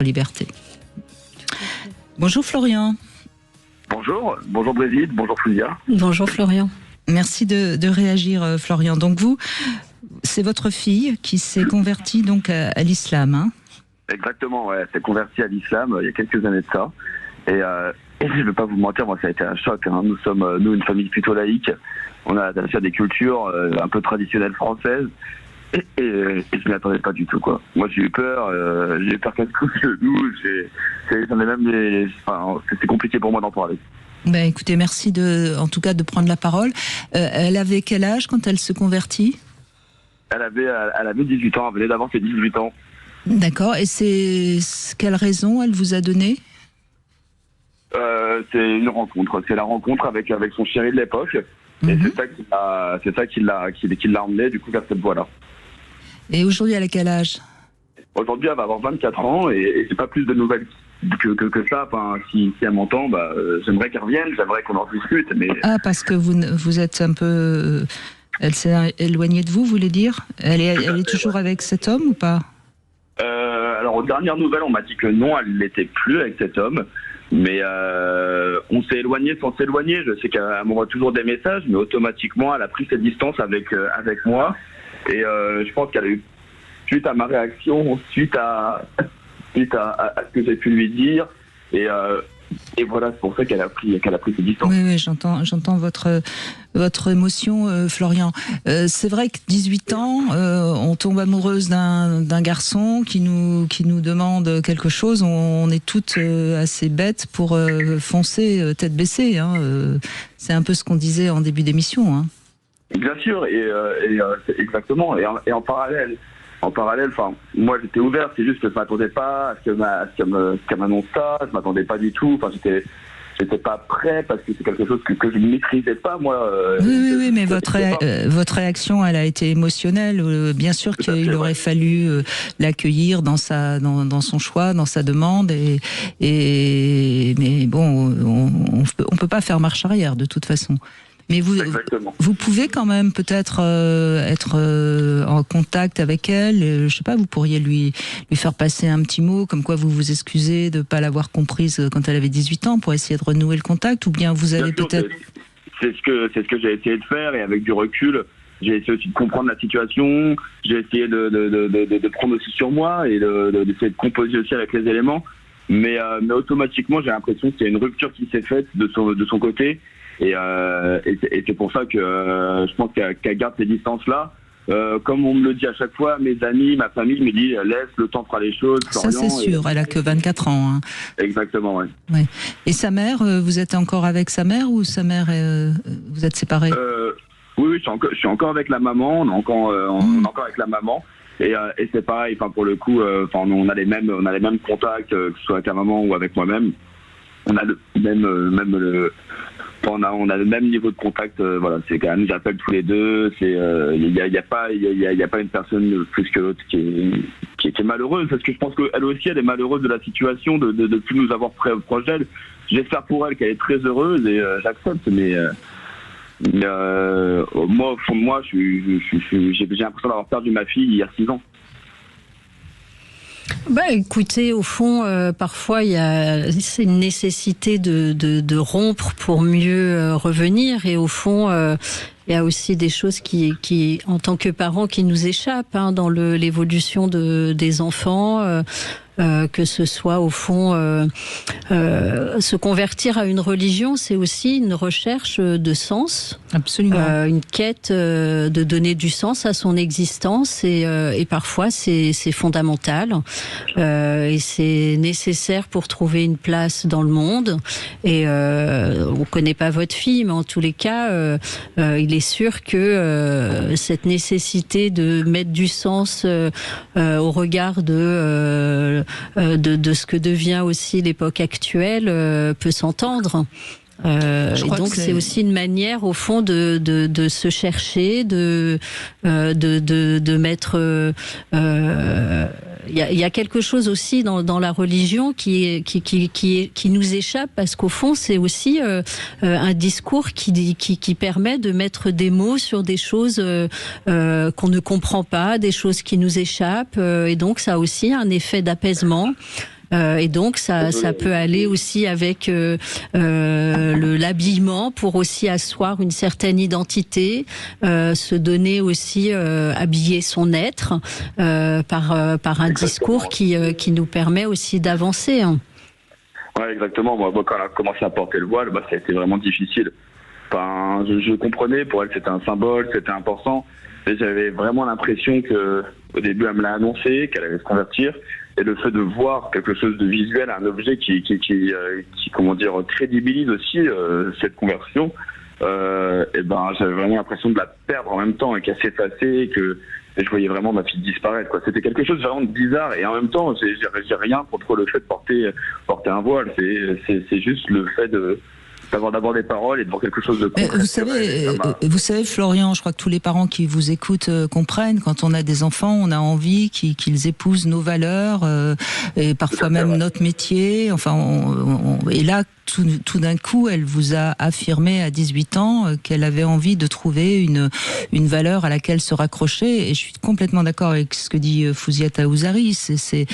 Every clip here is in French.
liberté. Bonjour Florian. Bonjour Brigitte, bonjour Foulia. Bonjour Florian. Merci de réagir Florian. Donc vous, c'est votre fille qui s'est convertie donc à l'islam, hein? Exactement, ouais, elle s'est convertie à l'islam il y a quelques années de ça. Et je ne vais pas vous mentir, moi ça a été un choc, hein. Nous sommes une famille plutôt laïque. On a attaché à des cultures un peu traditionnelles françaises. Et je ne m'y attendais pas du tout, quoi. Moi j'ai eu peur qu'elle se couche le genou. J'en ai même c'est compliqué pour moi d'en parler. Ben écoutez, merci en tout cas de prendre la parole. Elle avait quel âge quand elle se convertit? Elle avait 18 ans, elle venait d'avoir ses 18 ans. D'accord, et c'est quelle raison elle vous a donné? C'est une rencontre, c'est la rencontre avec son chéri de l'époque. Et c'est ça qui l'a emmené du coup vers cette voie-là. Et aujourd'hui, elle a quel âge? Aujourd'hui, elle va avoir 24 ans et c'est pas plus de nouvelles que ça. Enfin, si elle m'entend, j'aimerais qu'elle revienne, j'aimerais qu'on en discute. Mais... Ah, parce que vous êtes un peu... Elle s'est éloignée de vous, vous voulez dire? Elle est toujours avec cet homme ou pas? Alors, aux dernières nouvelles, on m'a dit que non, elle n'était plus avec cet homme. Mais on s'est éloigné sans s'éloigner. Je sais qu'elle m'envoie toujours des messages, mais automatiquement, elle a pris ses distances avec moi. Et je pense qu'elle a eu, suite à ma réaction, suite à ce que j'ai pu lui dire, et voilà, c'est pour ça qu'elle a pris ses distances. Oui, j'entends votre émotion, Florian. C'est vrai que 18 ans, on tombe amoureuse d'un garçon qui nous demande quelque chose. On est toutes assez bêtes pour foncer tête baissée. Hein. C'est un peu ce qu'on disait en début d'émission. Hein. Bien sûr, exactement. Et en parallèle, enfin, moi j'étais ouvert, c'est juste que je m'attendais pas à ce qu'elle m'annonce ça, je m'attendais pas du tout, enfin j'étais pas prêt parce que c'est quelque chose que je ne maîtrisais pas, moi. Oui, mais votre réaction, elle a été émotionnelle. Bien sûr qu'il aurait fallu l'accueillir dans son choix, dans sa demande, mais bon, on peut pas faire marche arrière de toute façon. Mais vous pouvez quand même peut-être être en contact avec elle. Je sais pas, vous pourriez lui faire passer un petit mot, comme quoi vous vous excusez de ne pas l'avoir comprise quand elle avait 18 ans, pour essayer de renouer le contact, ou bien vous allez peut-être... C'est ce que j'ai essayé de faire, et avec du recul, j'ai essayé aussi de comprendre la situation, j'ai essayé de prendre aussi sur moi, et d'essayer de composer aussi avec les éléments. Mais automatiquement, j'ai l'impression qu'il y a une rupture qui s'est faite de son côté. Et c'est pour ça que je pense qu'elle garde ces distances-là. Comme on me le dit à chaque fois, mes amis, ma famille me dit laisse le temps faire les choses. Ça c'est sûr, elle a que 24 ans. Hein. Exactement, oui. Ouais. Et sa mère, vous êtes encore avec sa mère ou sa mère, vous êtes séparés? Oui, je suis encore avec la maman, on est encore avec la maman. Et c'est pareil, enfin pour le coup, on a les mêmes contacts, que ce soit avec la maman ou avec moi-même. On a on a le même niveau de contact, voilà, c'est quand même, j'appelle tous les deux, il y a pas une personne plus que l'autre qui est malheureuse, parce que je pense qu'elle aussi, elle est malheureuse de la situation, de plus nous avoir proche d'elle. J'espère pour elle qu'elle est très heureuse, et j'accepte, mais moi, au fond de moi, j'ai l'impression d'avoir perdu ma fille il y a 6 ans. Écoutez, au fond, parfois c'est une nécessité de rompre pour mieux revenir, et au fond, il y a aussi des choses qui en tant que parents, qui nous échappent dans l'évolution des enfants. Que ce soit au fond se convertir à une religion, c'est aussi une recherche de sens. Absolument. Une quête de donner du sens à son existence, et parfois c'est fondamental, et c'est nécessaire pour trouver une place dans le monde. Et on connaît pas votre fille, mais en tous les cas, il est sûr que cette nécessité de mettre du sens au regard de ce que devient aussi l'époque actuelle peut s'entendre. Et donc c'est aussi une manière au fond de se chercher, de mettre. Il y a quelque chose aussi dans la religion qui nous échappe, parce qu'au fond c'est aussi un discours qui permet de mettre des mots sur des choses qu'on ne comprend pas, des choses qui nous échappent, et donc ça a aussi un effet d'apaisement. Et donc ça peut aller aussi avec l'habillement pour aussi asseoir une certaine identité, se donner aussi, habiller son être par un discours qui nous permet aussi d'avancer. Ouais, exactement. Moi, quand elle a commencé à porter le voile, ça a été vraiment difficile. Enfin, je comprenais, pour elle c'était un symbole, c'était important, mais j'avais vraiment l'impression que, au début, elle me l'a annoncé, qu'elle allait se convertir, et le fait de voir quelque chose de visuel, un objet qui comment dire, crédibilise aussi cette conversion, j'avais vraiment l'impression de la perdre en même temps et qu'elle s'effaçait, et je voyais vraiment ma fille disparaître, quoi. C'était quelque chose de vraiment bizarre, et en même temps, j'ai rien contre le fait de porter un voile. C'est juste le fait d'avoir d'abord des paroles et de voir quelque chose de concret. Vous savez, Florian, je crois que tous les parents qui vous écoutent comprennent, quand on a des enfants, on a envie qu'ils épousent nos valeurs, et parfois même notre métier. Enfin, et là, tout d'un coup, elle vous a affirmé à 18 ans qu'elle avait envie de trouver une valeur à laquelle se raccrocher. Et je suis complètement d'accord avec ce que dit Fouziata Ouzari. C'est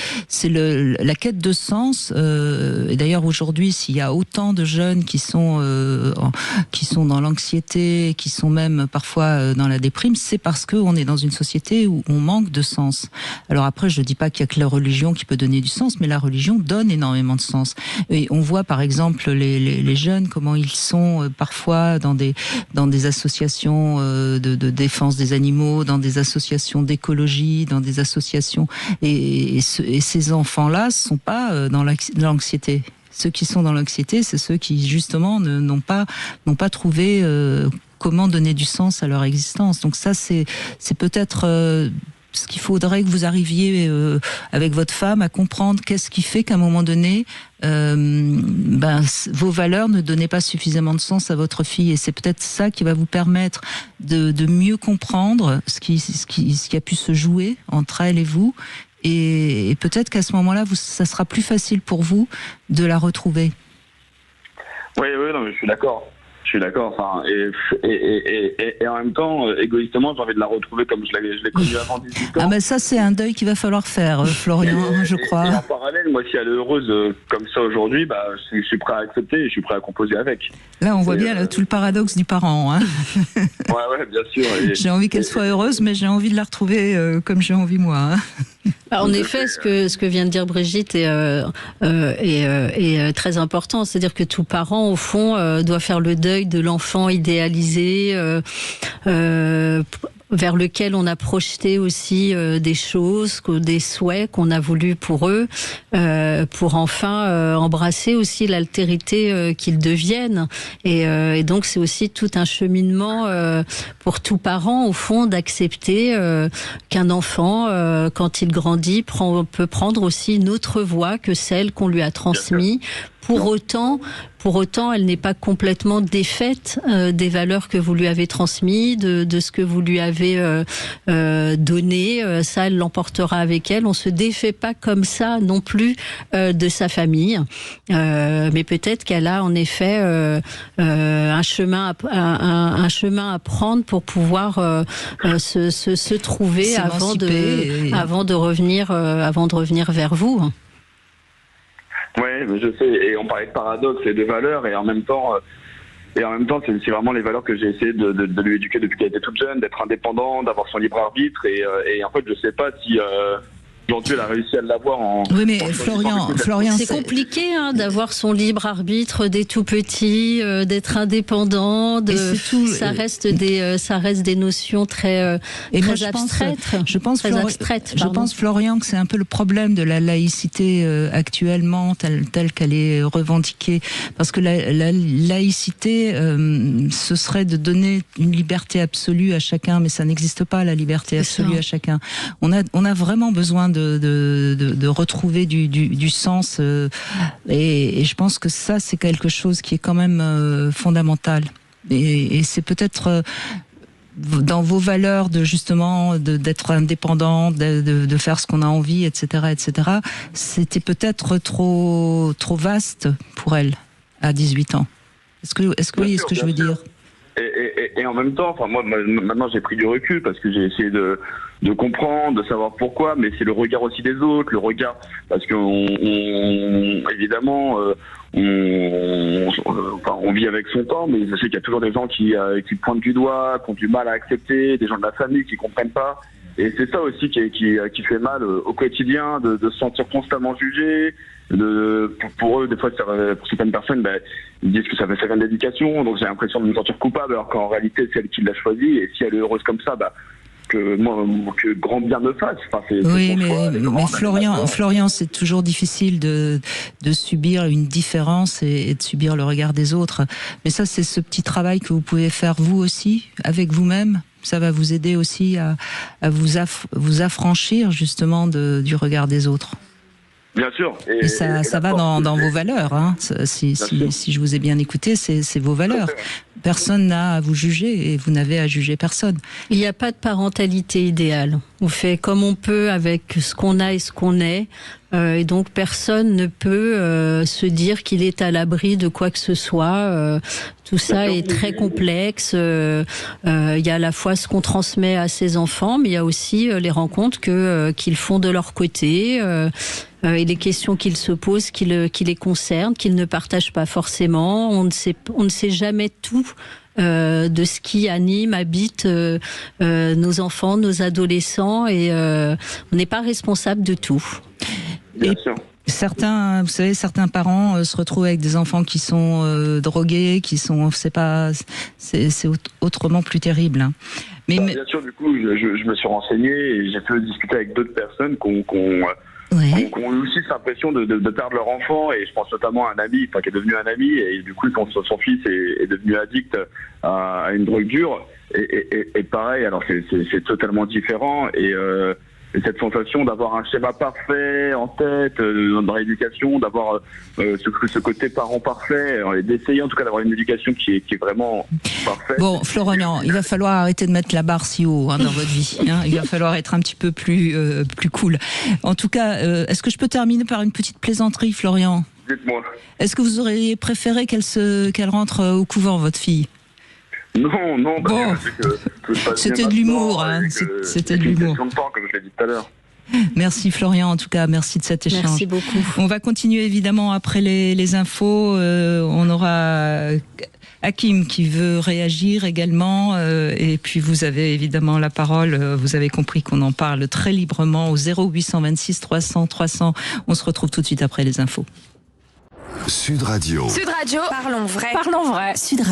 la quête de sens. Et d'ailleurs, aujourd'hui, s'il y a autant de jeunes qui sont dans l'anxiété, qui sont même parfois dans la déprime, c'est parce qu'on est dans une société où on manque de sens. Alors après, je ne dis pas qu'il y a que la religion qui peut donner du sens, mais la religion donne énormément de sens. Et on voit par exemple les jeunes, comment ils sont parfois dans des associations de défense des animaux, dans des associations d'écologie, dans des associations, et ces enfants-là sont pas dans l'anxiété. Ceux qui sont dans l'anxiété, c'est ceux qui justement n'ont pas trouvé comment donner du sens à leur existence. Donc ça, c'est peut-être ce qu'il faudrait que vous arriviez avec votre femme à comprendre, qu'est-ce qui fait qu'à un moment donné, vos valeurs ne donnaient pas suffisamment de sens à votre fille, et c'est peut-être ça qui va vous permettre de mieux comprendre ce qui a pu se jouer entre elle et vous, et peut-être qu'à ce moment-là, ça sera plus facile pour vous de la retrouver. Oui, non, mais je suis d'accord. Enfin, et en même temps, égoïstement, j'ai envie de la retrouver comme je l'ai connue avant 18 ans. Ah ça, c'est un deuil qu'il va falloir faire, Florian, je crois. Et en parallèle, moi, si elle est heureuse comme ça aujourd'hui, je suis prêt à accepter et je suis prêt à composer avec. Là, on voit bien tout le paradoxe du parent. Hein. Ouais, bien sûr. J'ai envie qu'elle soit heureuse, mais j'ai envie de la retrouver comme j'ai envie moi. Hein. En effet, ce que vient de dire Brigitte est très important. C'est-à-dire que tout parent, au fond, doit faire le deuil de l'enfant idéalisé, vers lequel on a projeté aussi des choses, des souhaits qu'on a voulu pour eux, pour enfin embrasser aussi l'altérité qu'ils deviennent. Et donc c'est aussi tout un cheminement pour tout parent, au fond, d'accepter qu'un enfant, quand il grandit, peut prendre aussi une autre voie que celle qu'on lui a transmise. Pour autant, elle n'est pas complètement défaite des valeurs que vous lui avez transmises, de ce que vous lui avez donné. Ça, elle l'emportera avec elle. On se défait pas comme ça non plus de sa famille. Mais peut-être qu'elle a en effet un chemin à prendre pour pouvoir se trouver avant de revenir vers vous. Ouais, mais je sais, et on parlait de paradoxe et de valeurs, et en même temps, c'est vraiment les valeurs que j'ai essayé de lui éduquer depuis qu'elle était toute jeune, d'être indépendant, d'avoir son libre arbitre, et en fait, je sais pas si aujourd'hui elle a réussi à l'avoir Oui, mais Florian, c'est compliqué d'avoir son libre arbitre dès tout petit, d'être indépendant. Ça reste des notions très abstraites. Je pense, Florian, que c'est un peu le problème de la laïcité actuellement, telle qu'elle est revendiquée, parce que la laïcité, ce serait de donner une liberté absolue à chacun, mais ça n'existe pas, la liberté absolue à chacun. On a vraiment besoin de retrouver du sens, et je pense que ça, c'est quelque chose qui est quand même fondamental, et c'est peut-être dans vos valeurs d'être indépendant, de faire ce qu'on a envie, etc. C'était peut-être trop vaste pour elle à 18 ans. Est-ce que vous voyez ce que je veux dire? Et en même temps, enfin moi maintenant j'ai pris du recul parce que j'ai essayé de comprendre, de savoir pourquoi, mais c'est le regard aussi des autres, le regard parce que évidemment on vit avec son temps, mais je sais qu'il y a toujours des gens qui pointent du doigt, qui ont du mal à accepter, des gens de la famille qui comprennent pas. Et c'est ça aussi qui fait mal au quotidien, de se sentir constamment jugé. Pour eux, des fois, pour certaines personnes, ils disent que ça vient d'éducation, donc j'ai l'impression de me sentir coupable, alors qu'en réalité, c'est elle qui l'a choisi, et si elle est heureuse comme ça, que grand bien me fasse. Enfin, oui, mais Florian, c'est toujours difficile de subir une différence et de subir le regard des autres. Mais ça, c'est ce petit travail que vous pouvez faire vous aussi, avec vous-même. Ça va vous aider aussi à vous affranchir justement du regard des autres. Bien sûr. Et ça va dans vos valeurs. Hein. Si je vous ai bien écouté, c'est vos valeurs. Personne n'a à vous juger et vous n'avez à juger personne. Il n'y a pas de parentalité idéale. On fait comme on peut avec ce qu'on a et ce qu'on est. Et donc personne ne peut se dire qu'il est à l'abri de quoi que ce soit. Tout ça est très complexe. Il y a à la fois ce qu'on transmet à ses enfants, mais il y a aussi les rencontres qu'ils font de leur côté. Et les questions qu'ils se posent, qui les concernent, qu'ils ne partagent pas forcément. On ne sait jamais tout de ce qui habite nos enfants, nos adolescents, et on n'est pas responsable de tout. Bien sûr. Certains parents se retrouvent avec des enfants qui sont drogués, c'est autrement plus terrible. Hein. Mais bien sûr, du coup, je me suis renseigné et j'ai pu discuter avec d'autres personnes qui ont aussi cette impression de perdre leur enfant, et je pense notamment à un ami, qui est devenu un ami, et du coup son fils est devenu addict à une drogue dure, et pareil, alors c'est totalement différent, et cette sensation d'avoir un schéma parfait en tête dans l'éducation, d'avoir ce côté parent parfait, et d'essayer en tout cas d'avoir une éducation qui est vraiment parfaite. Bon, Florian, il va falloir arrêter de mettre la barre si haut dans votre vie. Il va falloir être un petit peu plus cool. En tout cas, est-ce que je peux terminer par une petite plaisanterie, Florian ? Dites-moi. Est-ce que vous auriez préféré qu'elle rentre au couvent, votre fille ? Non, bon. C'était de l'humour. C'était de l'humour. Comme je l'ai dit tout à l'heure. Merci Florian, en tout cas, merci de cet échange. Merci beaucoup. On va continuer évidemment après les infos. On aura Hakim qui veut réagir également. Et puis vous avez évidemment la parole. Vous avez compris qu'on en parle très librement au 0826 300 300. On se retrouve tout de suite après les infos. Sud Radio. Parlons vrai. Sud Radio.